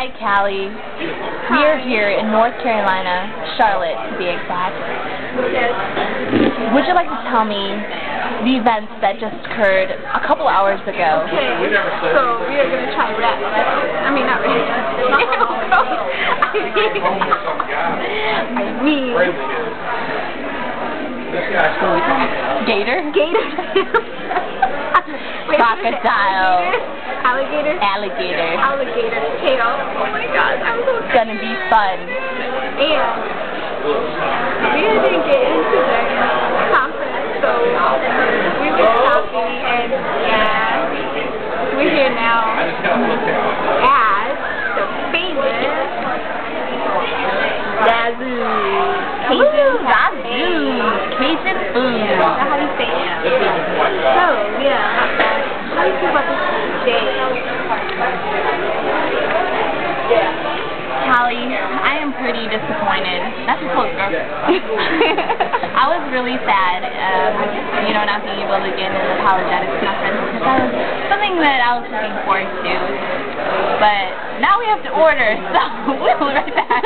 Hi, Callie. We are here in North Carolina, Charlotte to be exact. Yes. Would you like to tell me the events that just occurred a couple hours ago? Okay, so we are going to try rap. I mean, not really. I mean... Gator? Gator. Wait, crocodile. Alligator? Alligator. Alligator tail. Oh my god, I'm so It's gonna be fun. And we didn't get into the conference, so we were talking, and yeah, we're here now at the famous Zazu. Cajun food. Is that how you say it? So, yeah, how do you feel about this day? Callie, I am pretty disappointed. That's a close girl. I was really sad, not being able to get an apologetics conference because that was something that I was looking forward to. But now we have to order, so we'll be right back.